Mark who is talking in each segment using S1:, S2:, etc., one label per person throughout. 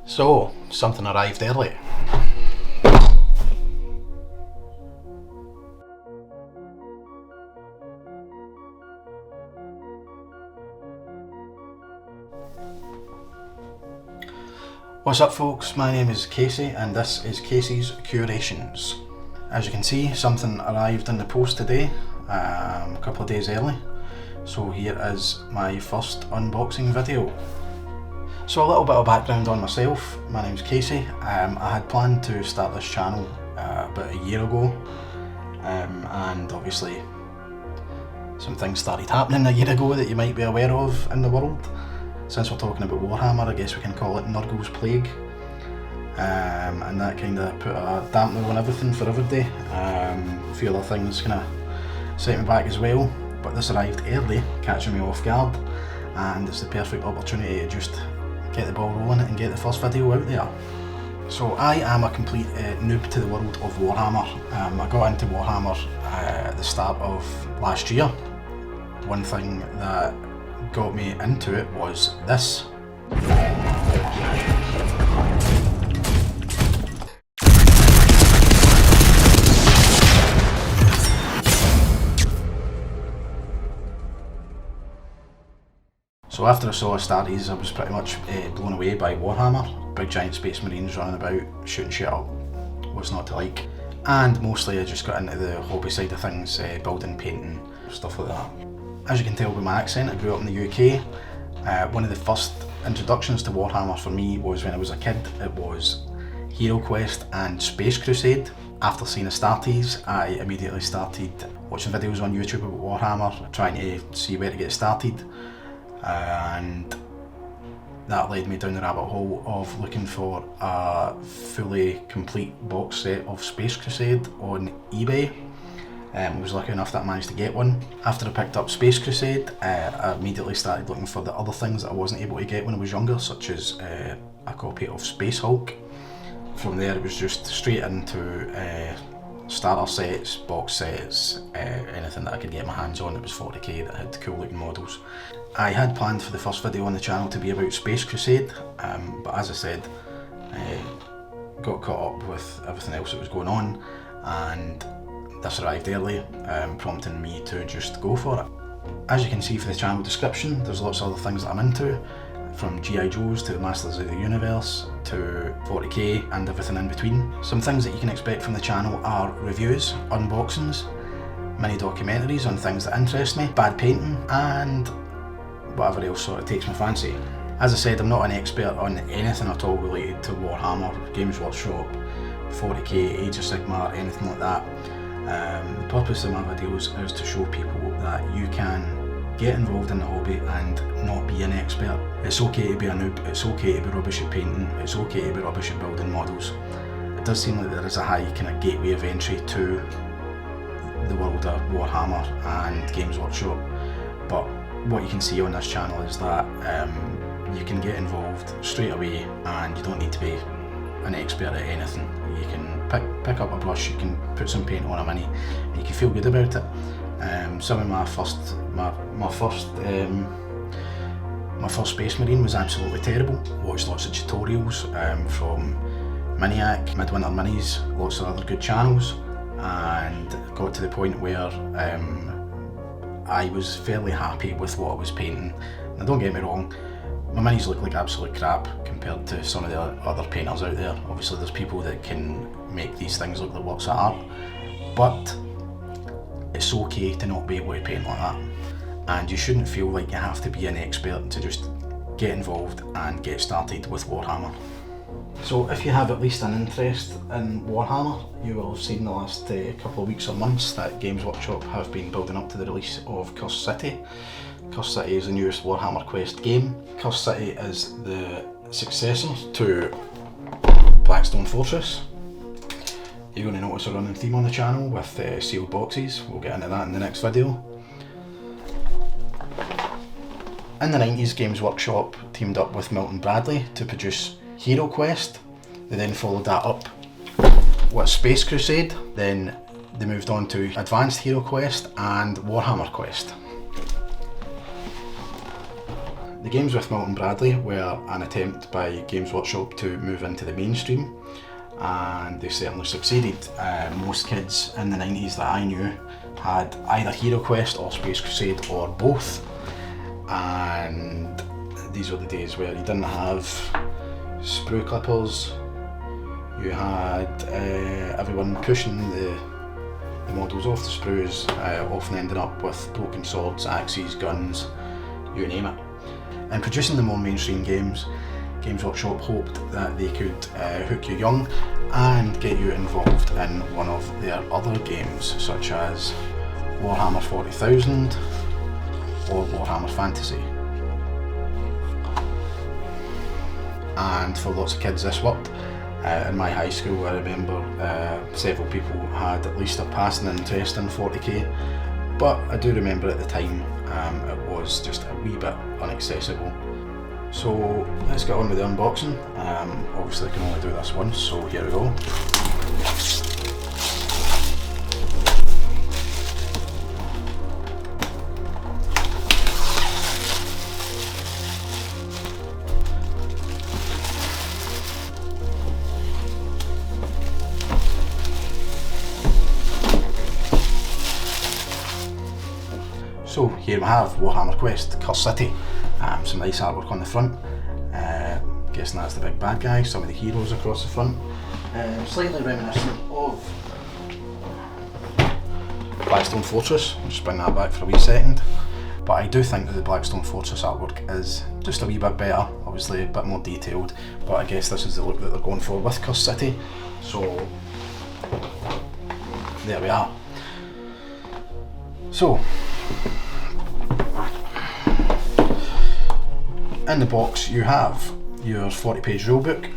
S1: So, something arrived early. What's up folks, my name is Casey and this is Casey's Curations. As you can see, something arrived in the post today, a couple of days early. So here is my first unboxing video. So a little bit of background on myself. My name's Casey. I had planned to start this channel about a year ago, and obviously some things started happening a year ago that you might be aware of in the world. Since we're talking about Warhammer, I guess we can call it Nurgle's Plague, and that kind of put a dampener on everything for everybody. A few other things kind of set me back as well, but this arrived early, catching me off guard, and it's the perfect opportunity to just get the ball rolling and get the first video out there. So I am a complete noob to the world of Warhammer. I got into Warhammer at the start of last year. One thing that got me into it was this. So after I saw Astartes, I was pretty much blown away by Warhammer. Big giant space marines running about, shooting shit up. What's not to like? And mostly I just got into the hobby side of things, building, painting, stuff like that. As you can tell by my accent, I grew up in the UK. One of the first introductions to Warhammer for me was when I was a kid. It was Hero Quest and Space Crusade. After seeing Astartes, I immediately started watching videos on YouTube about Warhammer, trying to see where to get started. And that led me down the rabbit hole of looking for a fully complete box set of Space Crusade on eBay. I was lucky enough that I managed to get one. After I picked up Space Crusade, I immediately started looking for the other things that I wasn't able to get when I was younger, such as a copy of Space Hulk. From there it was just straight into starter sets, box sets, anything that I could get my hands on that was 40k that had cool looking models. I had planned for the first video on the channel to be about Space Crusade, but as I said, got caught up with everything else that was going on, and this arrived early, prompting me to just go for it. As you can see from the channel description, there's lots of other things that I'm into, from G.I. Joes to the Masters of the Universe to 40k and everything in between. Some things that you can expect from the channel are reviews, unboxings, mini documentaries on things that interest me, bad painting, and whatever else sort of takes my fancy. As I said, I'm not an expert on anything at all related to Warhammer, Games Workshop, 40k, Age of Sigmar, anything like that. The purpose of my videos is to show people that you can get involved in the hobby and not be an expert. It's okay to be a noob, it's okay to be rubbish at painting, it's okay to be rubbish at building models. It does seem like there is a high kind of gateway of entry to the world of Warhammer and Games Workshop, but what you can see on this channel is that you can get involved straight away and you don't need to be an expert at anything. You can pick up a brush, you can put some paint on a mini, and you can feel good about it. Some of my first Space Marine was absolutely terrible. Watched lots of tutorials from Miniac, Midwinter Minis, lots of other good channels, and got to the point where I was fairly happy with what I was painting. Now don't get me wrong, my minis look like absolute crap compared to some of the other painters out there. Obviously there's people that can make these things look like works of art, but it's okay to not be able to paint like that. And you shouldn't feel like you have to be an expert to just get involved and get started with Warhammer. So if you have at least an interest in Warhammer, you will have seen the last couple of weeks or months that Games Workshop have been building up to the release of Cursed City. Cursed City is the newest Warhammer Quest game. Cursed City is the successor to Blackstone Fortress. You're going to notice a running theme on the channel with sealed boxes. We'll get into that in the next video. In the 90s, Games Workshop teamed up with Milton Bradley to produce Hero Quest. They then followed that up with Space Crusade. Then they moved on to Advanced Hero Quest and Warhammer Quest. The games with Milton Bradley were an attempt by Games Workshop to move into the mainstream, and they certainly succeeded. Most kids in the 90s that I knew had either Hero Quest or Space Crusade or both, and these were the days where you didn't have sprue clippers, you had everyone pushing the models off the sprues, often ending up with broken swords, axes, guns, you name it. In producing the more mainstream games, Games Workshop hoped that they could hook you young and get you involved in one of their other games, such as Warhammer 40,000 or Warhammer Fantasy. And for lots of kids this worked. In my high school, I remember several people had at least a passing interest in 40k, but I do remember at the time it was just a wee bit inaccessible. So let's get on with the unboxing. Obviously I can only do this once, so here we go. So here we have Warhammer Quest, Curse City. Some nice artwork on the front. Guessing that's the big bad guy, some of the heroes across the front. Slightly reminiscent of Blackstone Fortress. I'll just bring that back for a wee second. But I do think that the Blackstone Fortress artwork is just a wee bit better, obviously a bit more detailed, but I guess this is the look that they're going for with Curse City. So there we are. So in the box you have your 40-page rulebook,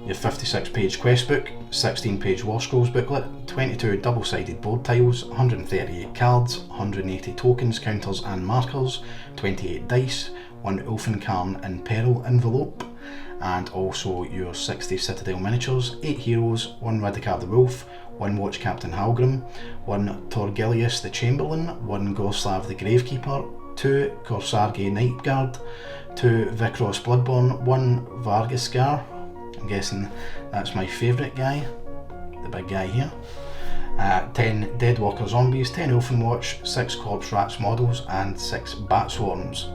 S1: your 56-page quest book, 16-page War Scrolls booklet, 22 double-sided board tiles, 138 cards, 180 tokens, counters and markers, 28 dice, 1 Ulfenkarn in Peril envelope, and also your 60 Citadel miniatures, 8 heroes, 1 Radikar the Wolf, 1 Watch Captain Halgrim, 1 Torgelius the Chamberlain, 1 Gorslav the Gravekeeper, 2 Korsargi Night Guard, 2 Vikros Bloodborne, 1 Vargiscar, I'm guessing that's my favourite guy, the big guy here, 10 Deadwalker Zombies, 10 Ulfenwatch, 6 Corpse Rats models and 6 Bat Swarms,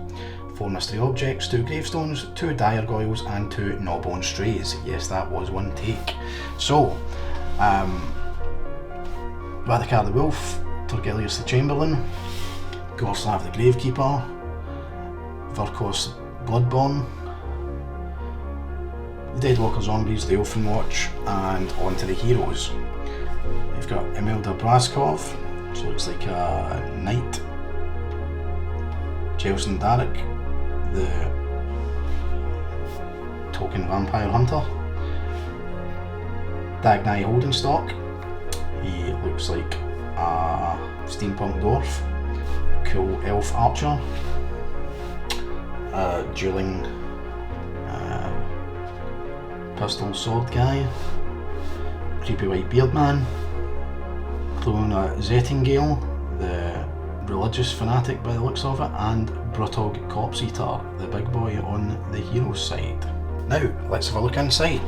S1: 4 Mystery Objects, 2 Gravestones, 2 Dire Goyles and 2 Gnawbone Strays. Yes, that was one take. So, Radikar the Wolf, Torgelius the Chamberlain, Gorslav the Gravekeeper, Virkos Bloodborne, the Deadwalker Zombies, the Ulfenwatch, and on to the heroes. We've got Imelda Braskov, which looks like a knight, Jelson Darek, the token vampire hunter, Dagnai Holdenstock, he looks like a steampunk dwarf, cool elf archer, dueling pistol sword guy, creepy white beard man, Clona Zettingale, the religious fanatic by the looks of it, and Brutog Corpse Eater, the big boy on the hero's side. Now, let's have a look inside.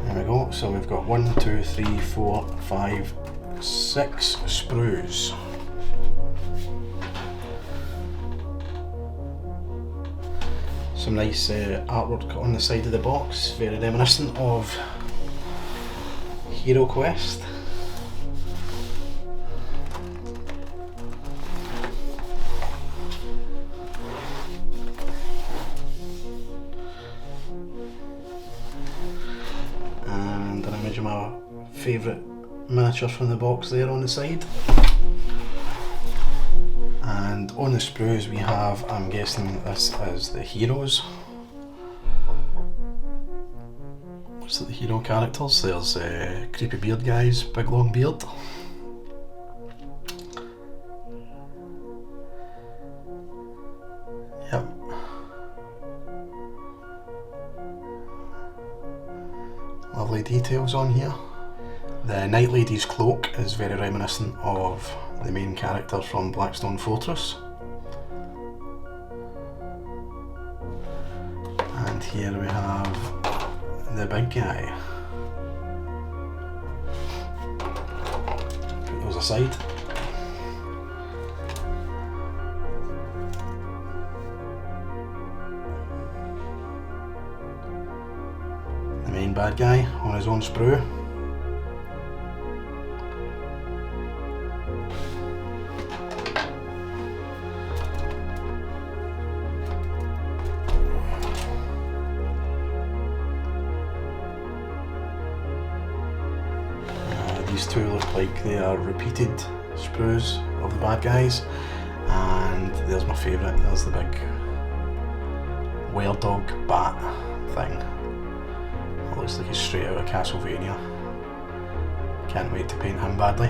S1: There we go, so we've got 1, 2, 3, 4, 5, 6 sprues. Some nice artwork on the side of the box, very reminiscent of Hero Quest. And an image of my favourite miniature from the box there on the side. And on the sprues we have, I'm guessing this is the heroes. So the hero characters, there's creepy beard guys, big long beard. Yep. lovely details on here. The Night Lady's cloak is very reminiscent of the main character from Blackstone Fortress. And here we have the big guy. Put those aside. The main bad guy on his own sprue. These two look like they are repeated sprues of the bad guys, and there's my favourite, there's the big were-dog bat thing. It looks like he's straight out of Castlevania. Can't wait to paint him badly.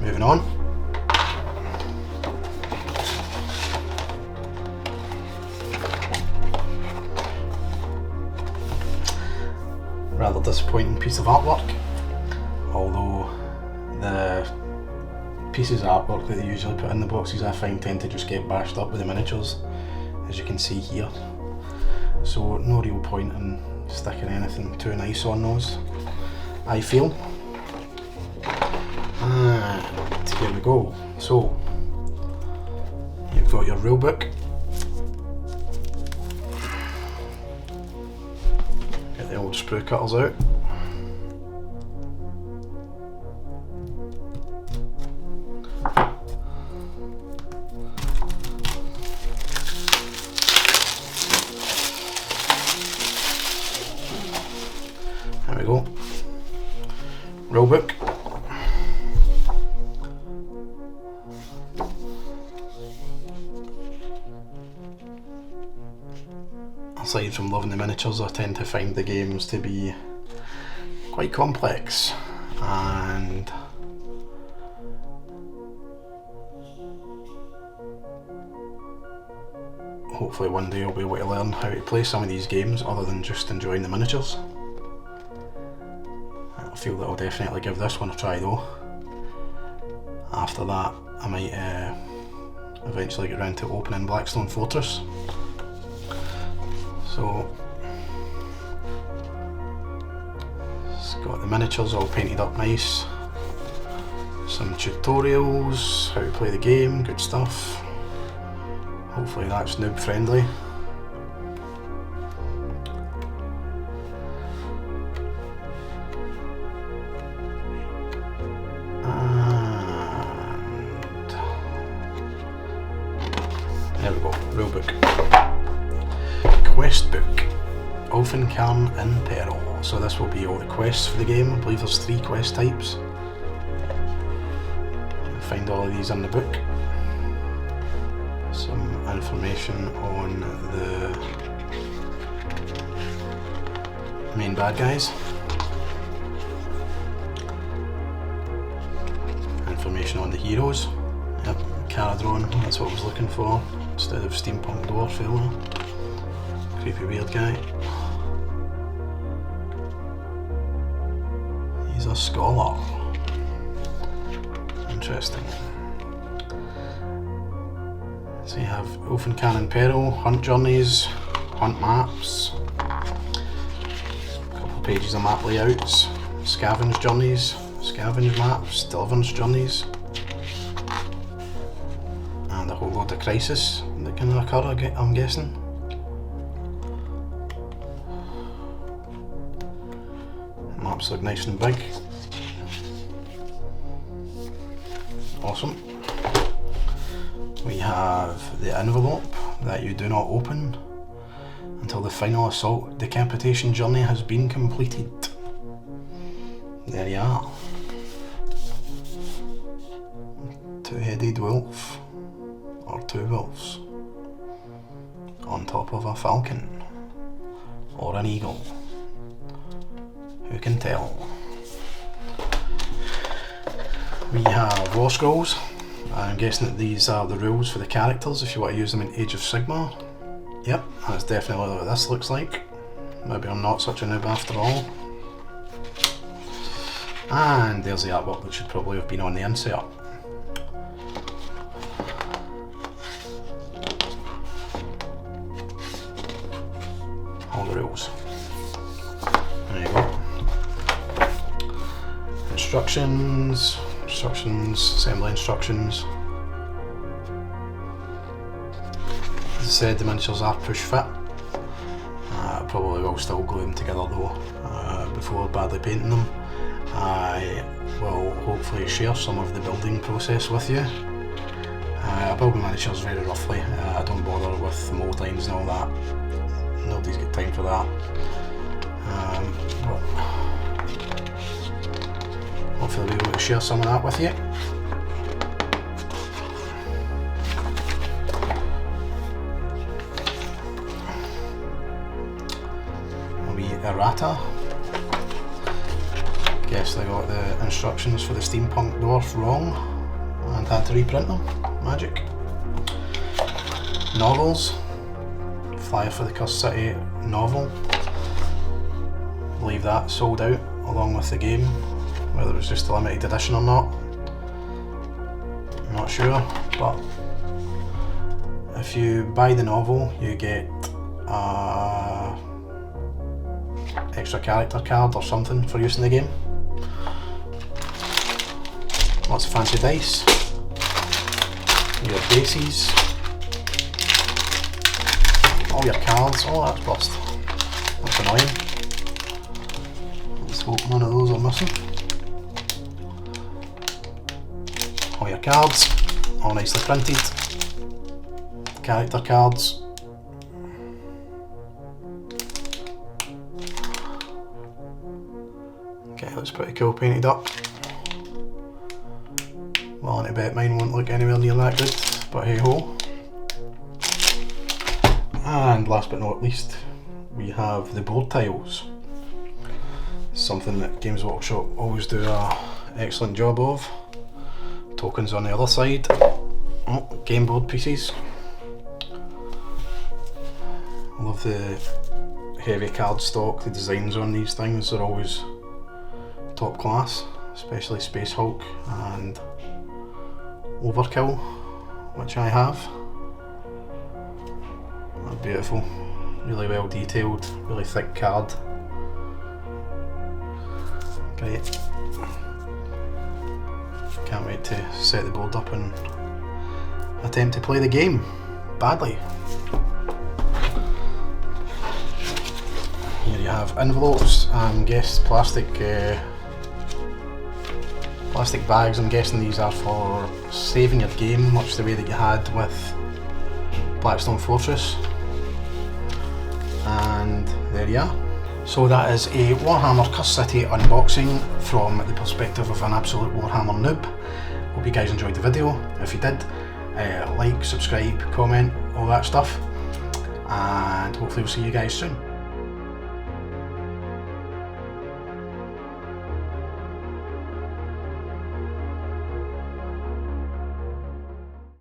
S1: Moving on. Rather disappointing piece of artwork, although the pieces of artwork that they usually put in the boxes I find tend to just get bashed up with the miniatures, as you can see here. So no real point in sticking anything too nice on those, I feel. And here we go. So you've got your rulebook. Get the old sprue cutters out. There we go. Rulebook. Aside from loving the miniatures, I tend to find the games to be quite complex, and hopefully one day I'll be able to learn how to play some of these games other than just enjoying the miniatures. I feel that I'll definitely give this one a try though. After that I might eventually get around to opening Blackstone Fortress. So it's got the miniatures all painted up nice, some tutorials, how to play the game, good stuff. Hopefully that's noob friendly. And there we go, rulebook. Quest book, Ulfenkarn in Peril. So this will be all the quests for the game. I believe there's 3 quest types. You'll find all of these in the book. Some information on the main bad guys. Information on the heroes. Yep, Caradron, that's what I was looking for, instead of Steampunk Dwarf fella. Creepy weird guy. He's a scholar. Interesting. So you have Ulfenkarn in Peril, hunt journeys, hunt maps, a couple of pages of map layouts, scavenge journeys, scavenge maps, deliverance journeys, and a whole load of crisis that can occur, I'm guessing. Maps look nice and big. Awesome. We have the envelope that you do not open until the final assault decapitation journey has been completed. There you are. Two-headed wolf, or 2 wolves, on top of a falcon, or an eagle. Who can tell? We have war scrolls. I'm guessing that these are the rules for the characters if you want to use them in Age of Sigmar. Yep, that's definitely what this looks like. maybe I'm not such a noob after all. And there's the artwork that should probably have been on the insert. All the rules. There you go. Instructions, assembly instructions. As I said, the miniatures are push fit. Probably will still glue them together though before badly painting them. I will hopefully share some of the building process with you. I build my miniatures very roughly. I don't bother with mould lines and all that. Nobody's got time for that. But hopefully we'll be able to share some of that with you. A wee errata. Guess they got the instructions for the steampunk dwarf wrong and had to reprint them. Magic. Novels. Flyer for the Cursed City novel. I believe that sold out along with the game, whether it was just a limited edition or not. I'm not sure, but if you buy the novel you get a extra character card or something for use in the game. Lots of fancy dice, your bases, all your cards. Oh, that's burst. That's annoying. Let's hope none of those are missing. All your cards, all nicely printed. Character cards. Okay, looks pretty cool painted up. Well, I bet mine won't look anywhere near that good, but hey ho. And last but not least, we have the board tiles. Something that Games Workshop always do an excellent job of. Tokens on the other side. Oh, game board pieces. I love the heavy card stock. The designs on these things are always top class, especially Space Hulk and Overkill, which I have. They're beautiful, really well detailed, really thick card. Great. Can't wait to set the board up and attempt to play the game badly. Here you have envelopes and guess plastic bags. I'm guessing these are for saving your game, much the way that you had with Blackstone Fortress. And there you are. So that is a Warhammer Cursed City unboxing from the perspective of an absolute Warhammer noob. Hope you guys enjoyed the video. If you did, like, subscribe, comment, all that stuff. And hopefully we'll see you guys soon.